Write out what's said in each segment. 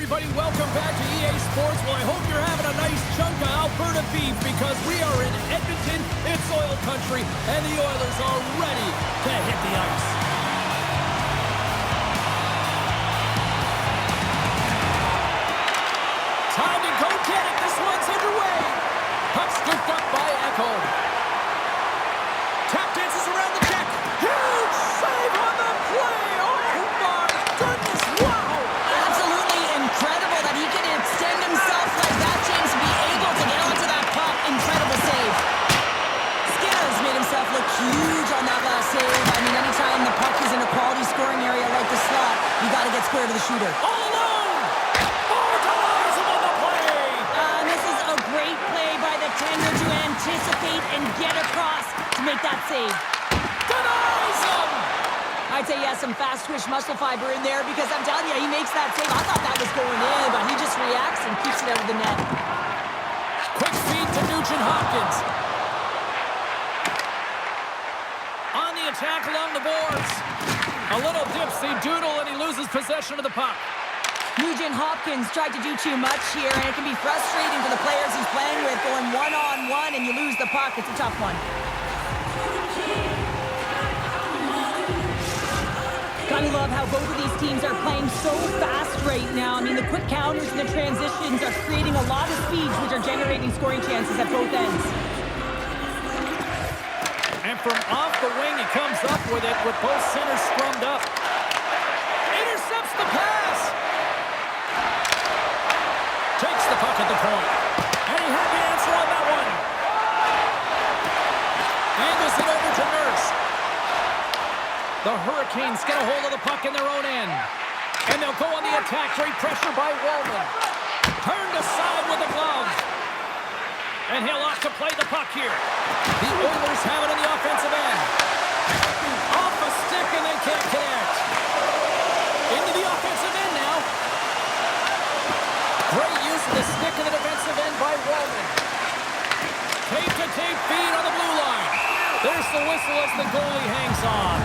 everybody. Welcome back to EA Sports. Well, I hope you're having a nice chunk of Alberta beef because we are in Edmonton. It's oil country, and the Oilers are ready to hit the ice. Time to go get it. This one's underway. Puck scooped up by Echo. Tap dances around the deck. Huge save on the play. Oh, my goodness. Wow. Absolutely incredible that he can extend himself like that, James, to be able to get onto that puck. Incredible save. Skinner's made himself look huge on that last save. I mean, anytime the puck is in a quality scoring area like the slot, you got to get square to the shooter. All alone. Denies him on the play. This is a great play by the tender to anticipate and get across to make that save. Denies him. I'd say he has some fast twitch muscle fiber in there because I'm telling you, he makes that save. I thought that was going in, but he just reacts and keeps it out of the net. Quick feed to Nugent-Hopkins. On the attack along the boards. A little dipsy doodle and he loses possession of the puck. Nugent-Hopkins tried to do too much here, and it can be frustrating for the players he's playing with, going one-on-one and you lose the puck. It's a tough one. Gotta love how both of these teams are playing so fast right now. I mean, the quick counters and the transitions are creating a lot of speeds, which are generating scoring chances at both ends. And from off the wing, he comes up with it with both centers scrummed up. Intercepts the pass. Takes the puck at the point. And he had the answer on that one. Angles it over to Nurse. The Hurricanes get a hold of the puck in their own end. And they'll go on the attack. Great pressure by Wallman. Turned aside with a glove. And he'll off to play the puck here. The Oilers have it in the offensive end. Off a stick and they can't connect. Into the offensive end now. Great use of the stick in the defensive end by Wallman. Tape-to-tape feed on the blue line. There's the whistle as the goalie hangs on.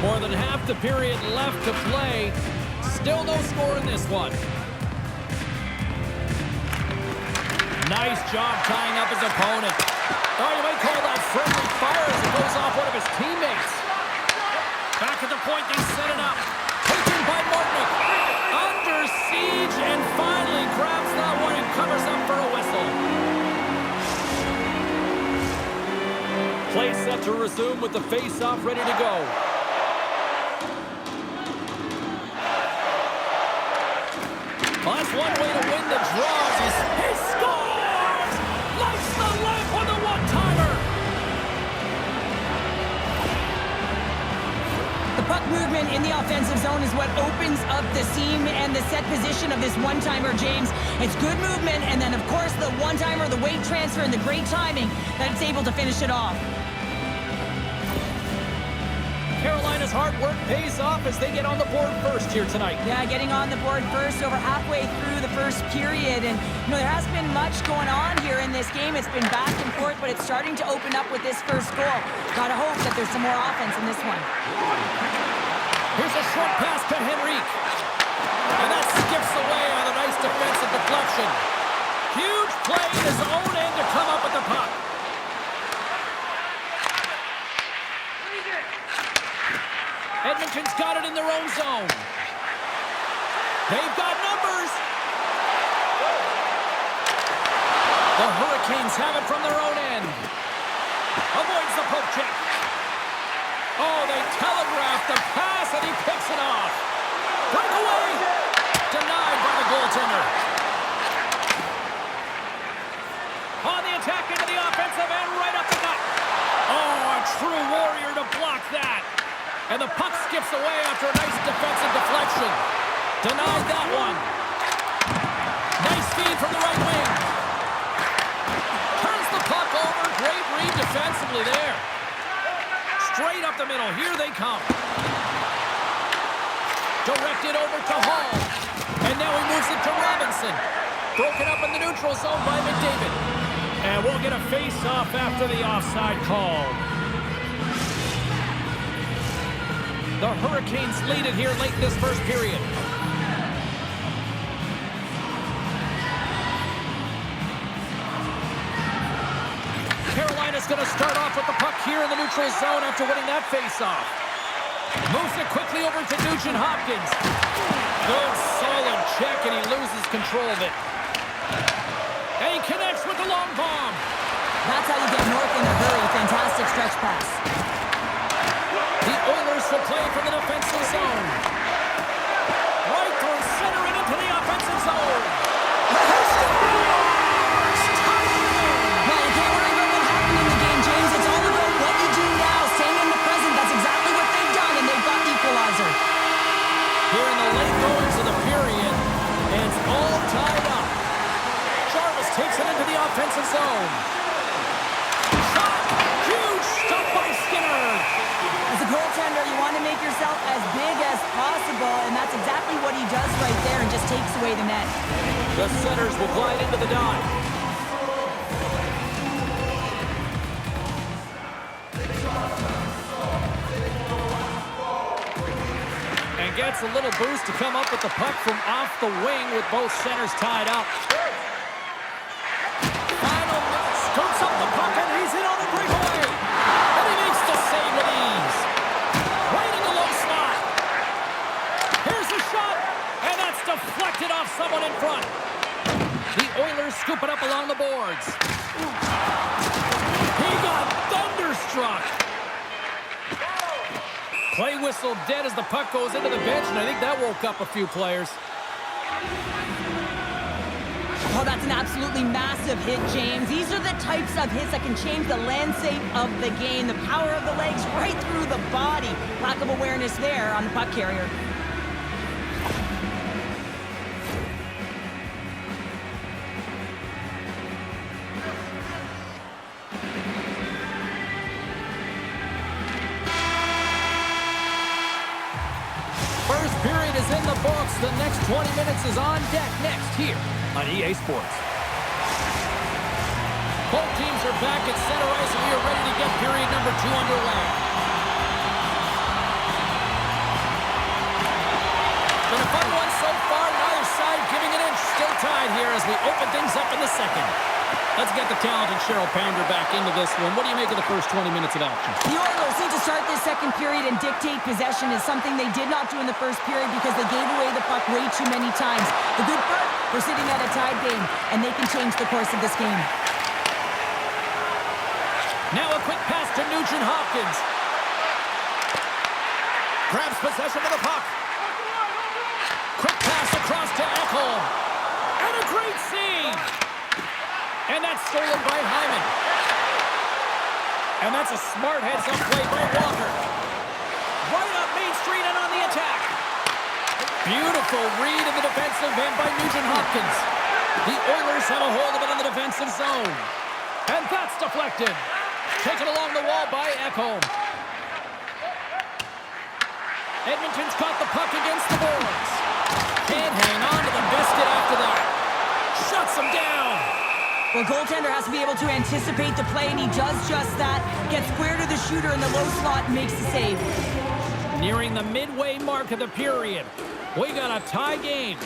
More than half the period left to play. Still no score in this one. Nice job tying up his opponent. Oh, you might call that friendly fire as it goes off one of his teammates. Back at the point, they set it up. Taken by Martinick. Under siege and finally grabs that one and covers up for a whistle. Play set to resume with the face-off ready to go. Well, that's one way to win the draws. He scores! Lights the lamp on the one-timer! The puck movement in the offensive zone is what opens up the seam and the set position of this one-timer, James. It's good movement, and then, of course, the one-timer, the weight transfer, and the great timing that it's able to finish it off. Carolina's hard work pays off as they get on the board first here tonight. Yeah, getting on the board first over halfway through the first period. And, you know, there hasn't been much going on here in this game. It's been back and forth, but it's starting to open up with this first goal. Gotta hope that there's some more offense in this one. Here's a short pass to Henrique. And that skips away on a nice defensive deflection. Huge play in his own end to come up with the puck. Edmonton's got it in their own zone. They've got numbers. The Hurricanes have it from their own end. Avoids the poke check. Oh, they telegraph the pass and he picks it off. Breakaway. Denied by the goaltender. On the attack into the offensive end, right up the gut. Oh, a true warrior to block that. And the puck skips away after a nice defensive deflection. Denied that one. Nice feed from the right wing. Turns the puck over. Great read defensively there. Straight up the middle. Here they come. Directed over to Hall. And now he moves it to Robinson. Broken up in the neutral zone by McDavid. And we'll get a face-off after the offside call. The Hurricanes lead it here late in this first period. Carolina's going to start off with the puck here in the neutral zone after winning that faceoff. Moves it quickly over to Nugent Hopkins. Good solid check, and he loses control of it. And he connects with the long bomb. That's how you get north in a hurry. Fantastic stretch pass. The Oilers will play from the defensive zone. Right through center and into the offensive zone. Well, you can't worry about what happened in the game, James. It's all about what you do now. Staying in the present. That's exactly what they've done, and they've got the equalizer. Here in the late goings of the period, and it's all tied up. Jarvis takes it into the offensive zone. Shot! Huge stop by Skinner. As a goaltender, you want to make yourself as big as possible, and that's exactly what he does right there and just takes away the net. The Senators will glide into the dive. And gets a little boost to come up with the puck from off the wing with both centers tied up. Final scoops up the puck, and he's in on the breakaway. And he makes the save with ease. Right in the low slot. Here's the shot, and that's deflected off someone in front. The Oilers scoop it up along the boards. He got thunderstruck. Play whistle dead as the puck goes into the bench, and I think that woke up a few players. Oh, that's an absolutely massive hit, James. These are the types of hits that can change the landscape of the game. The power of the legs right through the body. Lack of awareness there on the puck carrier. First period is in the books. The next 20 minutes is on deck next here on EA Sports. Both teams are back at center ice, and we are ready to get period number 2 underway. Been a fun one so far. Neither side giving an inch. Still tied here as we open things up in the second. Let's get the talented Cheryl Pounder back into this one. What do you make of the first 20 minutes of action? The Oilers need to start this second period and dictate possession is something they did not do in the first period because they gave away the puck way too many times. The good part, we're sitting at a tied game, and they can change the course of this game. Now a quick pass to Nugent Hopkins. Grabs possession of the puck. Quick pass across to Ekholm. And a great save. And that's stolen by Hyman. And that's a smart heads-up play by Walker. Right up Main Street and on the attack. Beautiful read in the defensive end by Nugent Hopkins. The Oilers have a hold of it in the defensive zone. And that's deflected. Taken along the wall by Ekholm. Edmonton's got the puck against the boards. Can't hang on to the biscuit after that. Shuts him down. Well, goaltender has to be able to anticipate the play, and he does just that. Gets square to the shooter in the low slot and makes the save. Nearing the midway mark of the period. We got a tie game.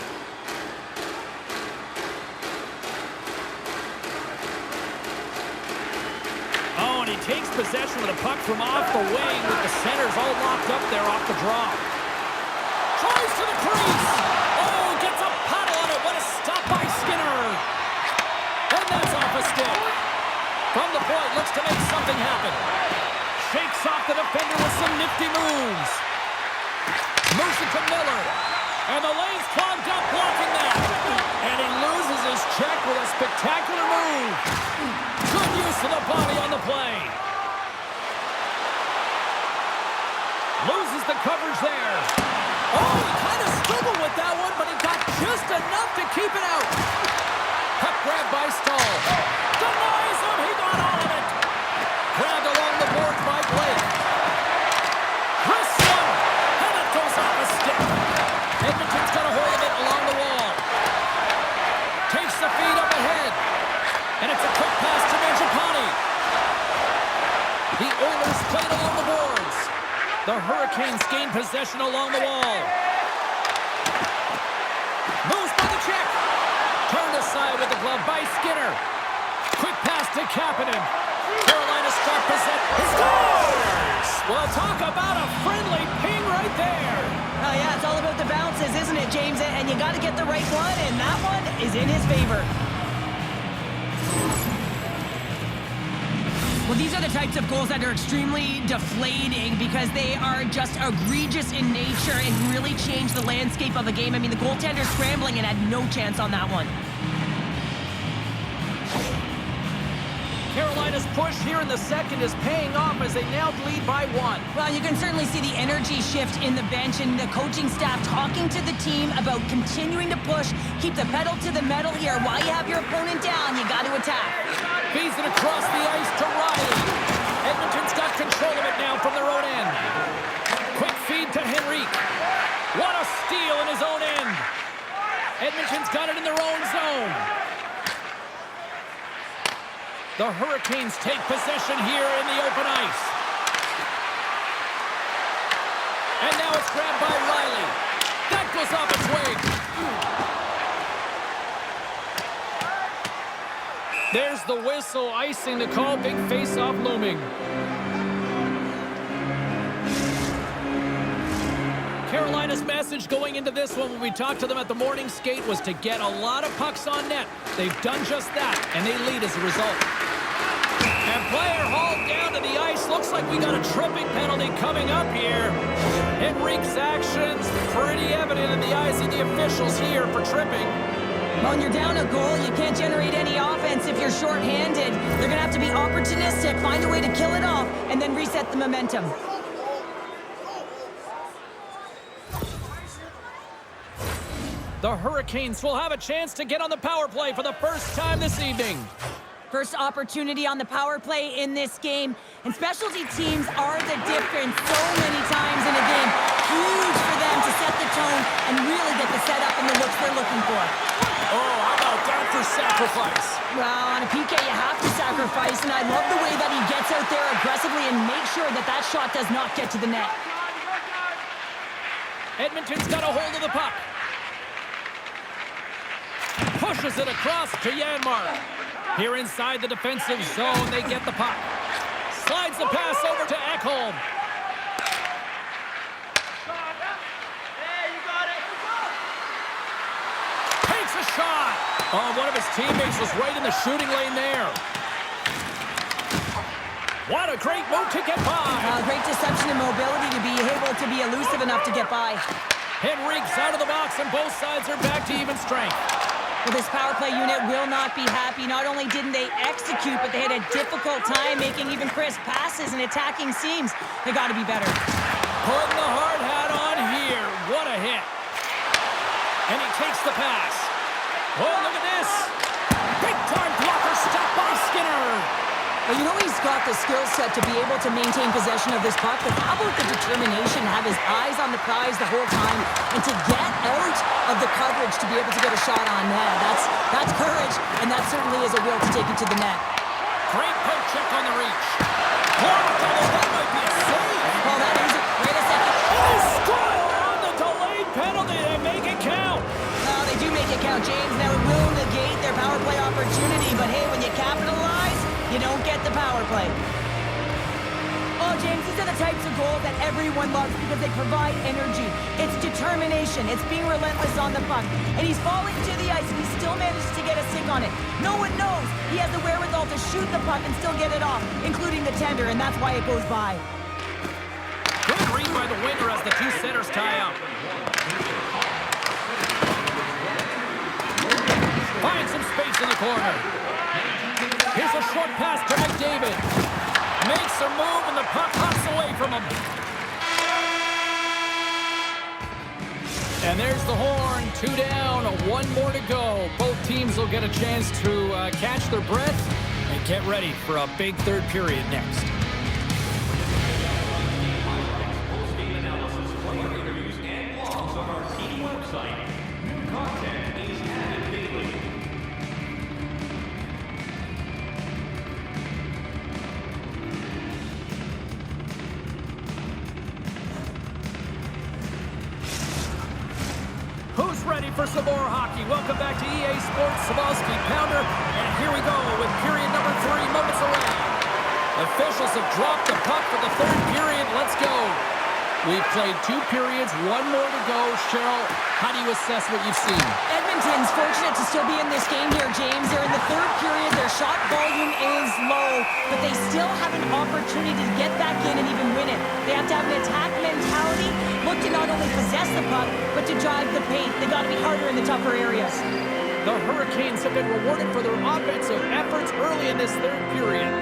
Oh, and he takes possession of the puck from off the wing with the centers all locked up there off the draw. Tries to the crease. Oh, gets a paddle on it. What a stop by Skinner. And that's off a stick. From the point, looks to make something happen. Shakes off the defender with some nifty moves. Moves it to Miller. And the lane's clogged up, blocking that. And he loses his check with a spectacular move. Good use of the body on the play. Loses the coverage there. Oh, he kind of struggled with that one, but he got just enough to keep it out. Puck grab by Stahl. Denies him. He got all of it. Grabbed along the boards by Blake. Wrist one. And it goes off a stick. Edmonton's got a hold of it along the wall. Takes the feed up ahead. And it's a quick pass to Mangiapane. The Oilers played along the boards. The Hurricanes gain possession along the wall. Moves by the check. Turned aside with the glove by Skinner. Quick pass to Kapanen. Carolina struck possession. Scores! Well, talk about a friendly ping right there. Oh, yeah, it's all about the bounces, isn't it, James? And you got to get the right one, and that one is in his favor. Well, these are the types of goals that are extremely deflating because they are just egregious in nature and really change the landscape of a game. I mean, the goaltender scrambling and had no chance on that one. Carolina's push here in the second is paying off as they now lead by 1. Well, you can certainly see the energy shift in the bench and the coaching staff talking to the team about continuing to push, keep the pedal to the metal here. While you have your opponent down, you got to attack. Feeds it across the ice to Riley. Edmonton's got control of it now from their own end. Quick feed to Henrique. What a steal in his own end. Edmonton's got it in their own zone. The Hurricanes take possession here in the open ice. And now it's grabbed by Riley. That goes off its wing. There's the whistle, icing the call. Big face-off looming. Carolina's message going into this one when we talked to them at the morning skate was to get a lot of pucks on net. They've done just that, and they lead as a result. And player hauled down to the ice. Looks like we got a tripping penalty coming up here. Henrique's actions pretty evident in the eyes of the officials here for tripping. When you're down a goal, you can't generate any offense if you're shorthanded. They're going to have to be opportunistic, find a way to kill it off, and then reset the momentum. The Hurricanes will have a chance to get on the power play for the first time this evening. First opportunity on the power play in this game. And specialty teams are the difference so many times in a game. Huge for them to set the tone and really get the setup and the looks they're looking for. Oh, how about that for sacrifice? Well, on a PK, you have to sacrifice, and I love the way that he gets out there aggressively and makes sure that that shot does not get to the net. Edmonton's got a hold of the puck. Pushes it across to Janmark. Here inside the defensive zone, they get the puck. Slides the pass over to Ekholm. Takes a shot. Oh, one of his teammates was right in the shooting lane there. What a great move to get by. Great deception and mobility to be able to be elusive enough to get by. Henrique's out of the box, and both sides are back to even strength. Well, this power play unit will not be happy. Not only didn't they execute, but they had a difficult time making even crisp passes and attacking seams. They got to be better. Putting the hard hat on here. What a hit. And he takes the pass. Oh, look at this. Big-time blocker stop by Skinner. Well, you know he's got the skill set to be able to maintain possession of this puck, but how about the determination to have his eyes on the prize the whole time and to get out of the coverage to be able to get a shot on net? That's courage, and that certainly is a will to take it to the net. Great poke check on the reach. Oh, that might be a save. Oh, that is it. Wait a second. They score on the delayed penalty. They make it count. Oh, they do make it count, James. Now it will negate their power play opportunity, but hey, when you capitalize, you don't get the power play. Oh, James, these are the types of goals that everyone loves because they provide energy. It's determination. It's being relentless on the puck. And he's falling to the ice, and he still manages to get a stick on it. No one knows he has the wherewithal to shoot the puck and still get it off, including the tender, and that's why it goes by. Good read by the winger as the two centers tie up. Finds some space in the corner. Here's a short pass to McDavid. Makes a move, and the puck hops away from him. And there's the horn. 2 down, 1 more to go. Both teams will get a chance to catch their breath and get ready for a big third period next. some more hockey. Welcome back to EA Sports Sabalski Pounder. And here we go with period number 3, moments away. Officials have dropped the puck for the third period. Let's go. We've played 2 periods, 1 more to go. Cheryl, how do you assess what you've seen? Edmonton's fortunate to still be in this game here, James. They're in the third period. Their shot volume is low, but they still have an opportunity to get back in and even win it. They have to have an attack mentality, look to not only possess the puck, but to drive the paint. They got to be harder in the tougher areas. The Hurricanes have been rewarded for their offensive efforts early in this third period.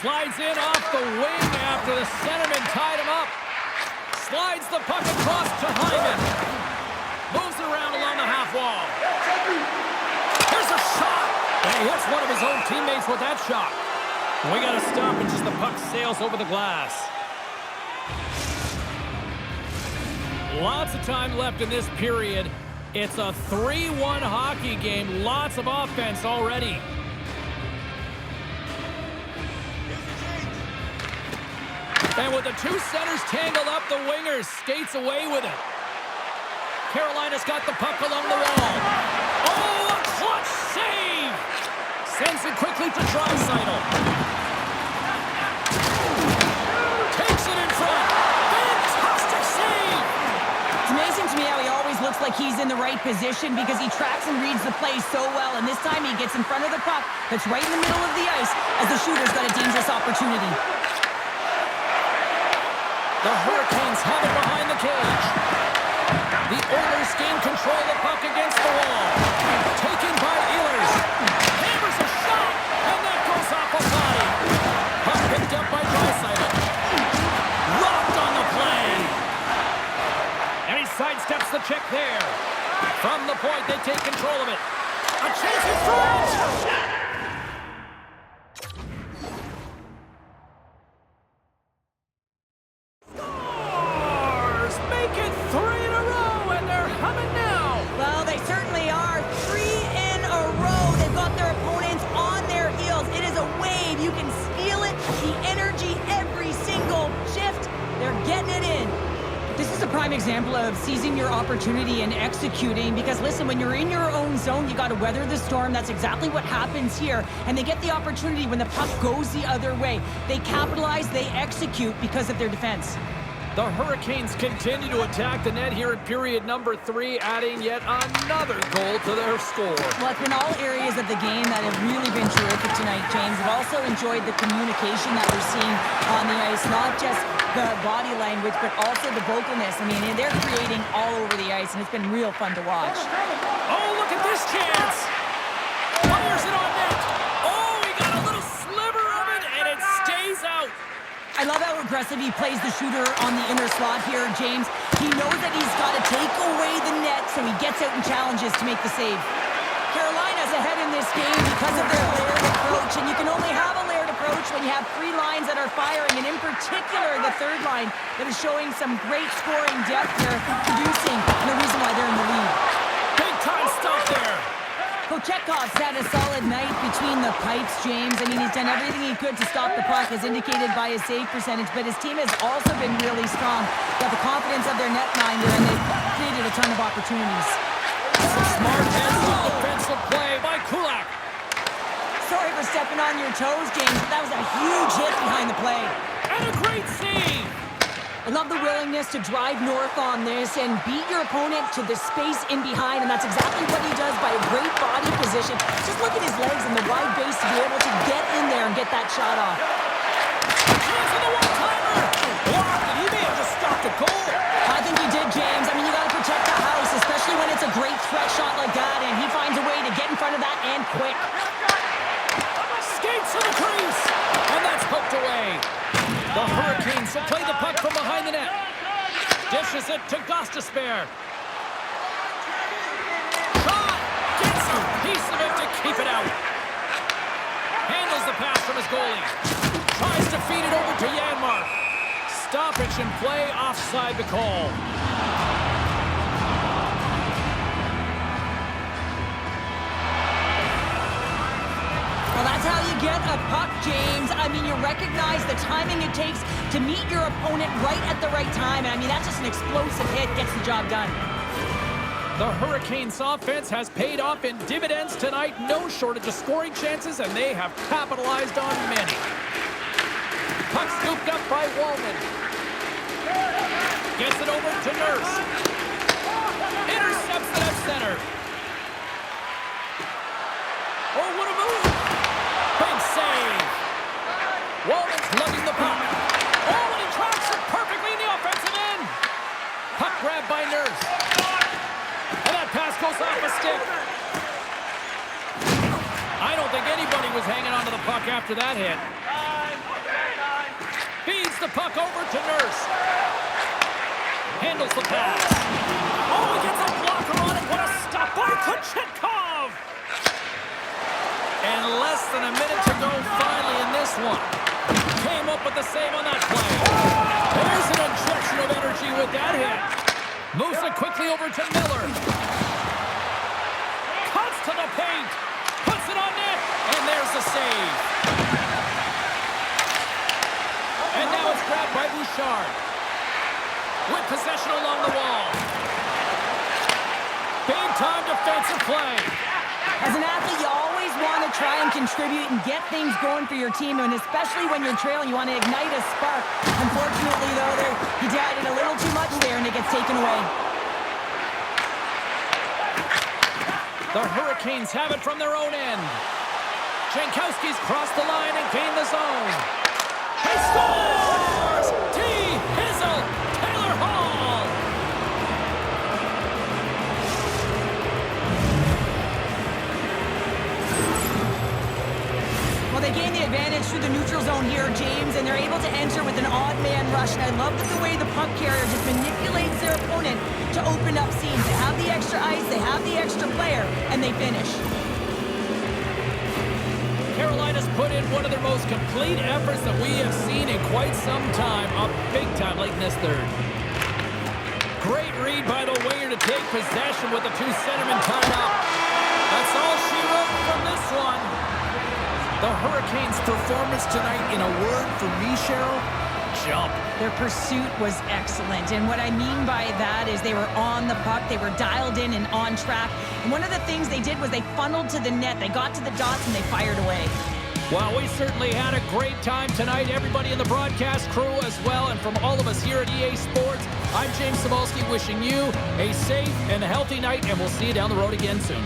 Slides in off the wing after the centerman tied him up. Slides the puck across to Hyman. Moves around along the half wall. Here's a shot. And he hits one of his own teammates with that shot. We got to stop it just the puck sails over the glass. Lots of time left in this period. It's a 3-1 hockey game. Lots of offense already. And with the 2 centers tangled up, the wingers skates away with it. Carolina's got the puck along the wall. Oh, a clutch save! Sends it quickly to Draisaitl. Takes it in front. Fantastic save! It's amazing to me how he always looks like he's in the right position because he tracks and reads the play so well. And this time he gets in front of the puck that's right in the middle of the ice as the shooter's got a dangerous opportunity. The Hurricanes have it behind the cage. The Oilers gain control of the puck against the wall. Taken by Ehlers. Hammers a shot, and that goes off a body. Puck picked up by Draisaitl. Rocked on the play. And he sidesteps the check there. From the point, they take control of it. A chance in front. Example of seizing your opportunity and executing, because listen, when you're in your own zone, you got to weather the storm. That's exactly what happens here, and they get the opportunity when the puck goes the other way. They capitalize, they execute because of their defense. The Hurricanes continue to attack the net here in period number 3, adding yet another goal to their score. Well, it's been all areas of the game that have really been terrific tonight, James. I've also enjoyed the communication that we're seeing on the ice, not just the body language, but also the vocalness. I mean, they're creating all over the ice, and it's been real fun to watch. Oh, look at this chance! Fires it on net! Oh, he got a little sliver of it, and it stays out! I love how aggressive he plays the shooter on the inner slot here, James. He knows that he's got to take away the net, so he gets out and challenges to make the save. Carolina's ahead in this game because of their layered approach, and you can only have a layered approach when you have 3 lines that are firing, and in particular the third line that is showing some great scoring depth here, producing, and the reason why they're in the lead. Big time stuff there. Kochekov's had a solid night between the pipes, James. I mean, he's done everything he could to stop the puck, as indicated by his save percentage, but his team has also been really strong. Got the confidence of their netminder, and they've created a ton of opportunities. Smart defensive play by Kulak. Sorry for stepping on your toes, James, but that was a huge hit behind the play. And a great save. I love the willingness to drive north on this and beat your opponent to the space in behind, and that's exactly what he does by a great body position. Just look at his legs and the wide base to be able to get in there and get that shot off. Chance for the one-timer. Blocked, and he may have just stopped the goal. I think he did, James. I mean, you got to protect the house, especially when it's a great threat shot like that, and he finds a way to get in front of that and quick. Skates to the crease, and that's poked away. The Hurricanes will play the puck from behind the net. Dishes it to Gostisbehere. Shot! Gets a piece of it to keep it out. Handles the pass from his goalie. Tries to feed it over to Janmark. Stoppage in play, offside the call. Well, that's how you get a puck, James, I mean, you recognize the timing it takes to meet your opponent right at the right time. And I mean, that's just an explosive hit, gets the job done. The Hurricanes' offense has paid off in dividends tonight. No shortage of scoring chances, and they have capitalized on many. Puck scooped up by Wallman. Gets it over to Nurse. Intercepts it at center. Oh, what a move! Big save. Wallman's lugging the puck. Oh, and he tracks it perfectly in the offensive end. Puck grabbed by Nurse. And that pass goes off a stick. I don't think anybody was hanging onto the puck after that hit. Feeds the puck over to Nurse. Handles the pass. Oh, he gets a blocker on it. What a stop by Kochetkov! And less than a minute to go finally in this one. Came up with the save on that play. There's an injection of energy with that hit. Moves it quickly over to Miller. Cuts to the paint. Puts it on net. And there's the save. And now it's grabbed by Bouchard. With possession along the wall. Big time defensive play. As an athlete, you always want to try and contribute and get things going for your team, and especially when you're trailing, you want to ignite a spark. Unfortunately, though, he did it a little too much there, and it gets taken away. The Hurricanes have it from their own end. Jankowski's crossed the line and gained the zone. He scores! T. Hizzle! Taylor Hall! Well, they gain the advantage through the neutral zone here, James, and they're able to enter with an odd man rush. And I love the way the puck carrier just manipulates their opponent to open up seams. They have the extra ice, they have the extra player, and they finish. Carolina's put in one of their most complete efforts that we have seen in quite some time. A big time late in this third. Great read by the winger to take possession with the two centermen tied up. That's all she wrote from this one. The Hurricanes' performance tonight, in a word for me, Cheryl, jump. Their pursuit was excellent, and what I mean by that is they were on the puck, they were dialed in and on track, and one of the things they did was they funneled to the net, they got to the dots, and they fired away. Well, we certainly had a great time tonight, everybody in the broadcast crew as well, and from all of us here at EA Sports, I'm James Cebulski wishing you a safe and healthy night, and we'll see you down the road again soon.